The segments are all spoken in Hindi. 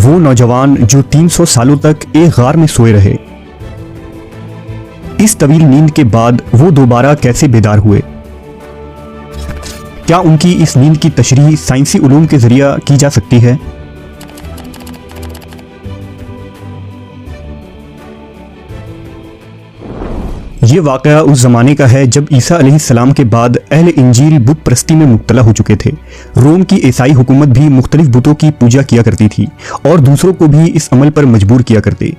वो नौजवान जो 300 सालों तक एक गार में सोए रहे, इस तवील नींद के बाद वो दोबारा कैसे बेदार हुए? क्या उनकी इस नींद की तशरीह साइंसी उलूम के जरिए की जा सकती है? ये वाक़या उस ज़माने का है जब ईसा अलैहिस्सलाम के बाद अहले इंजील बुत परस्ती में मुब्तला हो चुके थे। रोम की ईसाई हुकूमत भी मुख्तलिफ बुतों की पूजा किया करती थी और दूसरों को भी इस अमल पर मजबूर किया करते।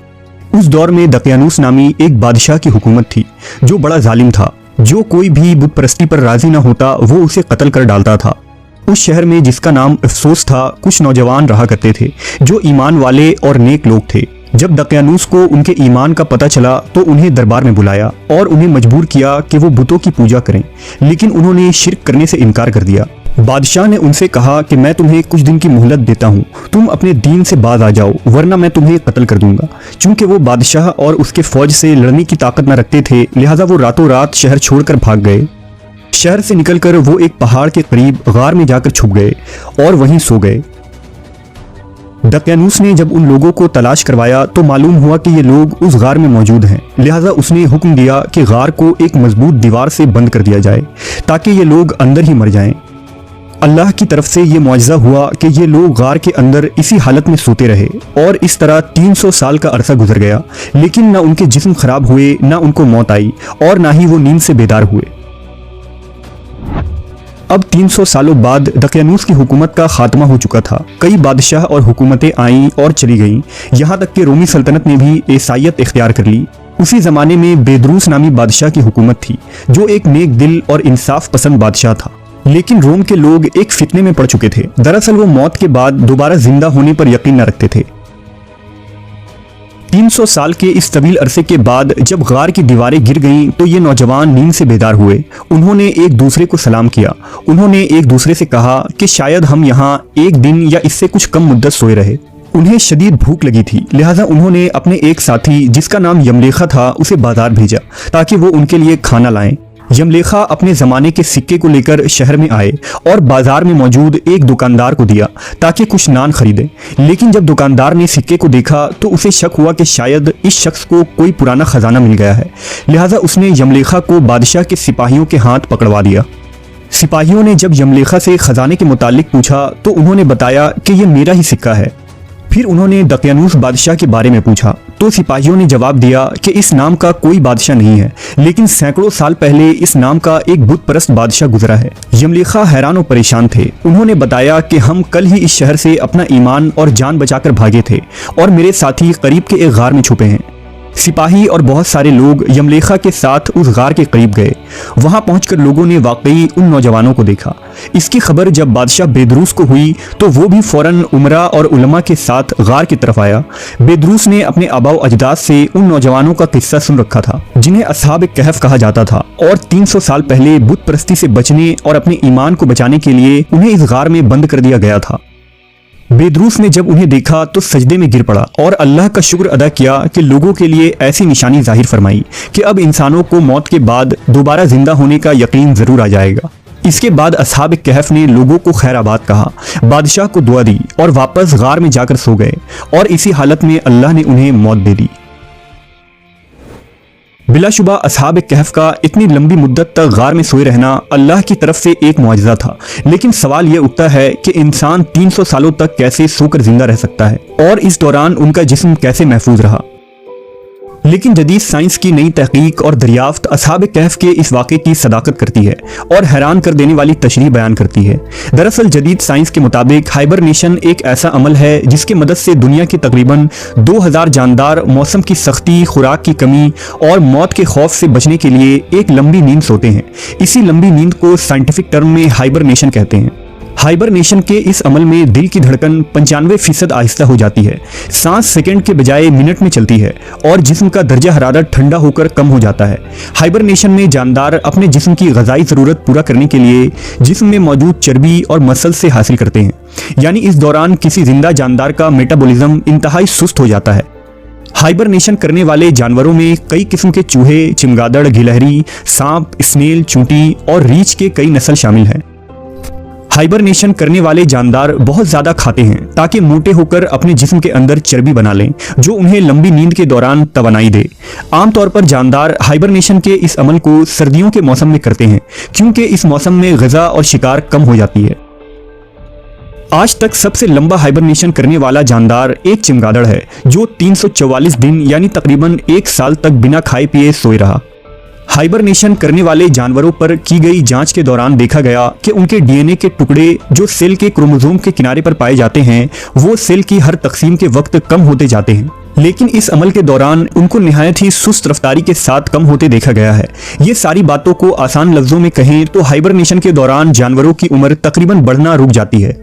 उस दौर में दकियानूस नामी एक बादशाह की हुकूमत थी जो बड़ा जालिम था। जो कोई भी बुत परस्ती पर राजी ना होता वो उसे कत्ल कर डालता था। उस शहर में जिसका नाम अफसोस था, कुछ नौजवान रहा करते थे जो ईमान वाले और नेक लोग थे। जब दकियानूस को उनके ईमान का पता चला तो उन्हें दरबार में बुलाया और उन्हें मजबूर किया कि वो बुतों की पूजा करें, लेकिन उन्होंने शिर्क करने से इनकार कर दिया। बादशाह ने उनसे कहा कि मैं तुम्हें कुछ दिन की मोहलत देता हूँ, तुम अपने दीन से बाज आ जाओ वरना मैं तुम्हें कत्ल कर दूंगा। चूंकि वो बादशाह और उसके फौज से लड़ने की ताकत न रखते थे, लिहाजा वो रातों रात शहर छोड़कर भाग गए। शहर से निकलकर वो एक पहाड़ के करीब गार में जाकर छुप गए और वहीं सो गए। दकियानूस ने जब उन लोगों को तलाश करवाया तो मालूम हुआ कि ये लोग उस गार में मौजूद हैं। लिहाजा उसने हुक्म दिया कि गार को एक मजबूत दीवार से बंद कर दिया जाए ताकि ये लोग अंदर ही मर जाएं। अल्लाह की तरफ से ये मुआजिज़ा हुआ कि ये लोग गार के अंदर इसी हालत में सोते रहे और इस तरह 300 साल का अरसा गुजर गया, लेकिन ना उनके जिस्म खराब हुए, ना उनको मौत आई और ना ही वो नींद से बेदार हुए। अब 300 सालों बाद दकियानूस की हुकूमत का खात्मा हो चुका था। कई बादशाह और हुकूमतें आईं और चली गईं, यहाँ तक कि रोमी सल्तनत ने भी ईसाईयत इख्तियार कर ली। उसी ज़माने में बेदरूस नामी बादशाह की हुकूमत थी जो एक नेक दिल और इंसाफ पसंद बादशाह था। लेकिन रोम के लोग एक फितने में पड़ चुके थे। दरअसल वो मौत के बाद दोबारा जिंदा होने पर यकीन न रखते थे। 300 साल के इस तवील अरसे के बाद जब गार की दीवारें गिर गईं तो ये नौजवान नींद से बेदार हुए। उन्होंने एक दूसरे को सलाम किया। उन्होंने एक दूसरे से कहा कि शायद हम यहाँ एक दिन या इससे कुछ कम मुद्दत सोए रहे। उन्हें शदीद भूख लगी थी, लिहाजा उन्होंने अपने एक साथी जिसका नाम यमलेखा था उसे बाजार भेजा ताकि वो उनके लिए खाना लाएं। यमलेखा अपने ज़माने के सिक्के को लेकर शहर में आए और बाजार में मौजूद एक दुकानदार को दिया ताकि कुछ नान खरीदे। लेकिन जब दुकानदार ने सिक्के को देखा तो उसे शक हुआ कि शायद इस शख्स को कोई पुराना खजाना मिल गया है। लिहाजा उसने यमलेखा को बादशाह के सिपाहियों के हाथ पकड़वा दिया। सिपाहियों ने जब यमलेखा से खजाने के मुतालिक पूछा तो उन्होंने बताया कि यह मेरा ही सिक्का है। फिर उन्होंने दकियानूस बादशाह के बारे में पूछा तो सिपाहियों ने जवाब दिया कि इस नाम का कोई बादशाह नहीं है, लेकिन सैकड़ों साल पहले इस नाम का एक बुत परस्त बादशाह गुजरा है। यमलेखा हैरान और परेशान थे। उन्होंने बताया कि हम कल ही इस शहर से अपना ईमान और जान बचाकर भागे थे और मेरे साथी करीब के एक गार में छुपे हैं। सिपाही और बहुत सारे लोग यमलेखा के साथ उस गार के करीब गए। वहां पहुंचकर लोगों ने वाकई उन नौजवानों को देखा। इसकी खबर जब बादशाह बेदरूस को हुई तो वो भी फौरन उमरा और उलमा के साथ गार की तरफ आया। बेदरूस ने अपने आबाओ अजदाद से उन नौजवानों का किस्सा सुन रखा था जिन्हें अस्हाब कहफ कहा जाता था और 300 साल पहले बुत परस्ती से बचने और अपने ईमान को बचाने के लिए उन्हें इस गार में बंद कर दिया गया था। बेदरूस ने जब उन्हें देखा तो सजदे में गिर पड़ा और अल्लाह का शुक्र अदा किया कि लोगों के लिए ऐसी निशानी जाहिर फरमाई कि अब इंसानों को मौत के बाद दोबारा जिंदा होने का यकीन जरूर आ जाएगा। इसके बाद अस्हाब कहफ ने लोगों को खैराबाद कहा, बादशाह को दुआ दी और वापस गार में जाकर सो गए और इसी हालत में अल्लाह ने उन्हें मौत दे दी। बिलाशुबा अस्हाब कहफ का इतनी लंबी मुद्दत तक गार में सोए रहना अल्लाह की तरफ से एक मुआजिज़ा था। लेकिन सवाल यह उठता है कि इंसान 300 सालों तक कैसे सोकर जिंदा रह सकता है और इस दौरान उनका जिस्म कैसे महफूज रहा। लेकिन जदीद साइंस की नई तहकीक और दरियाफ्त अस्हाब कहफ के इस वाक़े की सदाकत करती है और हैरान कर देने वाली तशरीह बयान करती है। दरअसल जदीद साइंस के मुताबिक हाइबरनेशन एक ऐसा अमल है जिसकी मदद से दुनिया के तकरीबन 2000 जानदार मौसम की सख्ती, खुराक की कमी और मौत के खौफ से बचने के लिए एक लंबी नींद सोते हैं। इसी लंबी नींद को साइंटिफिक टर्म में हाइबरनेशन कहते हैं। हाइबरनेशन के इस अमल में दिल की धड़कन 95% आहिस्ता हो जाती है, सांस सेकंड के बजाय मिनट में चलती है और जिस्म का दर्जा हरारत ठंडा होकर कम हो जाता है। हाइबरनेशन में जानदार अपने जिस्म की ग़िज़ाई ज़रूरत पूरा करने के लिए जिस्म में मौजूद चर्बी और मसल से हासिल करते हैं, यानी इस दौरान किसी जिंदा जानदार का मेटाबॉलिज्म इंतहाई सुस्त हो जाता है। हाइबरनेशन करने वाले जानवरों में कई किस्म के चूहे, चिमगादड़, गिलहरी, सांप, स्नेल, चूंटी और रीछ के कई नस्ल शामिल हैं। हाइबरनेशन करने वाले जानदार बहुत ज्यादा खाते हैं ताकि मोटे होकर अपने जिस्म के अंदर चर्बी बना लें, जो उन्हें लंबी नींद के दौरान तवानाई दे। आमतौर पर जानदार हाइबरनेशन के इस अमल को सर्दियों के मौसम में करते हैं, क्योंकि इस मौसम में ग़िज़ा और शिकार कम हो जाती है। आज तक सबसे लंबा हाइबरनेशन करने वाला जानदार एक चमगादड़ है, जो 344 दिन यानी तकरीबन 1 साल तक बिना खाए पिए सोए रहा। हाइबरनेशन करने वाले जानवरों पर की गई जांच के दौरान देखा गया कि उनके डीएनए के टुकड़े जो सेल के क्रोमोसोम के किनारे पर पाए जाते हैं, वो सेल की हर तकसीम के वक्त कम होते जाते हैं। लेकिन इस अमल के दौरान उनको निहायत ही सुस्त रफ्तारी के साथ कम होते देखा गया है। ये सारी बातों को आसान लफ्जों में कहें तो हाइबरनेशन के दौरान जानवरों की उम्र तकरीबन बढ़ना रुक जाती है।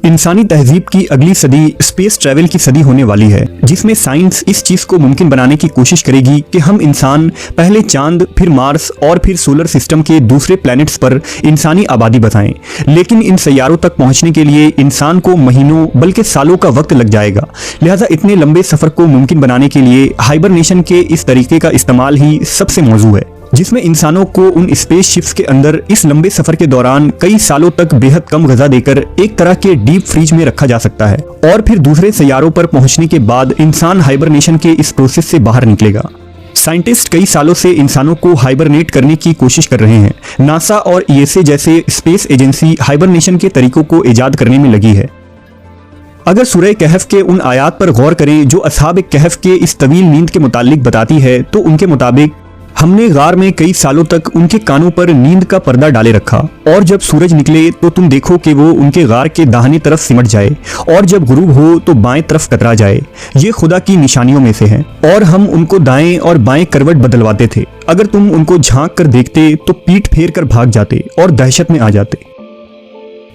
इंसानी तहजीब की अगली सदी स्पेस ट्रैवल की सदी होने वाली है, जिसमें साइंस इस चीज को मुमकिन बनाने की कोशिश करेगी कि हम इंसान पहले चांद, फिर मार्स और फिर सोलर सिस्टम के दूसरे प्लैनेट्स पर इंसानी आबादी बसाएं। लेकिन इन सैयारों तक पहुंचने के लिए इंसान को महीनों बल्कि सालों का वक्त लग जाएगा। लिहाजा इतने लंबे सफर को मुमकिन बनाने के लिए हाइबरनेशन के इस तरीके का इस्तेमाल ही सबसे मौजू है, जिसमें इंसानों को उन स्पेस शिप्स के अंदर इस लंबे सफर के दौरान कई सालों तक बेहद कम ग़िज़ा देकर एक तरह के डीप फ्रीज में रखा जा सकता है, और फिर दूसरे सैयारों पर पहुंचने के बाद इंसान हाइबरनेशन के इस प्रोसेस से बाहर निकलेगा। साइंटिस्ट कई सालों से इंसानों को हाइबरनेट करने की कोशिश कर रहे हैं। नासा और ईएसए जैसे स्पेस एजेंसी हाइबरनेशन के तरीकों को ईजाद करने में लगी है। अगर सूरह कहफ के उन आयात पर गौर करें जो असहाब कहफ के इस तवील नींद के मुतालिक बताती है, तो उनके मुताबिक हमने गार में कई सालों तक उनके कानों पर नींद का पर्दा डाले रखा, और जब सूरज निकले तो तुम देखो कि वो उनके गार के दाहिनी तरफ सिमट जाए, और जब गुरूब हो तो बाएं तरफ कतरा जाए। ये खुदा की निशानियों में से है, और हम उनको दाएं और बाएं करवट बदलवाते थे। अगर तुम उनको झांक कर देखते तो पीठ फेर कर भाग जाते और दहशत में आ जाते।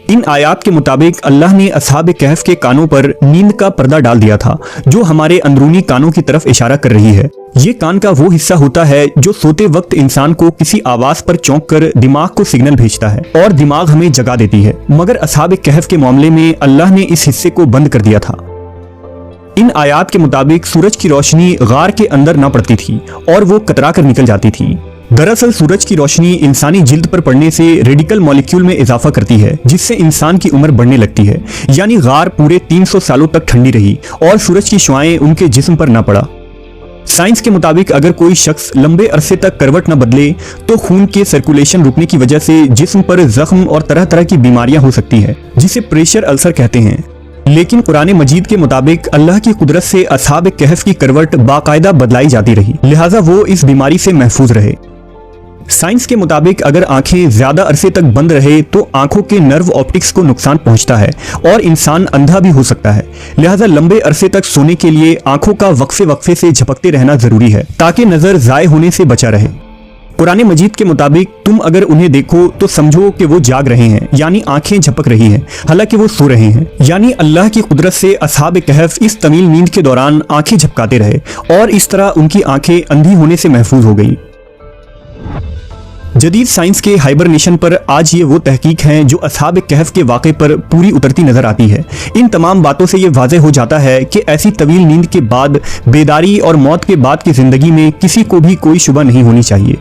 इन आयात के मुताबिक अल्लाह ने असहाब कहफ के कानों पर नींद का पर्दा डाल दिया था, जो हमारे अंदरूनी कानों की तरफ इशारा कर रही है। ये कान का वो हिस्सा होता है जो सोते वक्त इंसान को किसी आवाज पर चौंक कर दिमाग को सिग्नल भेजता है और दिमाग हमें जगा देती है। मगर असहाब कहफ के मामले में अल्लाह ने इस हिस्से को बंद कर दिया था। इन आयात के मुताबिक सूरज की रोशनी गार के अंदर न पड़ती थी और वो कतरा कर निकल जाती थी। दरअसल सूरज की रोशनी इंसानी जिल्द पर पड़ने से रेडिकल मॉलिक्यूल में इजाफा करती है, जिससे इंसान की उम्र बढ़ने लगती है। यानी गार पूरे 300 सालों तक ठंडी रही और सूरज की शुआएं उनके जिस्म पर न पड़ा। साइंस के मुताबिक अगर कोई शख्स लंबे अरसे तक करवट न बदले तो खून के सर्कुलेशन रुकने की वजह से जिस्म पर जख्म और तरह तरह की बीमारियां हो सकती हैं, जिसे प्रेशर अल्सर कहते हैं। लेकिन कुरान मजीद के मुताबिक अल्लाह की कुदरत से असहाब कहफ की करवट बाकायदा बदलाई जाती रही, लिहाजा वो इस बीमारी से महफूज रहे। साइंस के मुताबिक अगर आंखें ज्यादा अरसे तक बंद रहे तो आंखों के नर्व ऑप्टिक्स को नुकसान पहुंचता है और इंसान अंधा भी हो सकता है। लिहाजा लंबे अरसे तक सोने के लिए आंखों का वक्फे वक्फे से झपकते रहना जरूरी है, ताकि नजर जाए होने से बचा रहे। कुरान मजीद के मुताबिक तुम अगर उन्हें देखो तो समझो कि वो जाग रहे हैं, यानी आंखें झपक रही हैं, हालांकि वो सो रहे हैं। यानी अल्लाह की कुदरत से असहाब कहफ इस तवील नींद के दौरान आंखें झपकाते रहे और इस तरह उनकी आंखें अंधी होने से महफूज हो गई। जदीद साइंस के हाइबरनेशन पर आज ये वो तहकीक हैं जो असहाब कहफ के वाक़े पर पूरी उतरती नजर आती है। इन तमाम बातों से ये वाज़ेह हो जाता है कि ऐसी तवील नींद के बाद बेदारी और मौत के बाद की जिंदगी में किसी को भी कोई शुबा नहीं होनी चाहिए।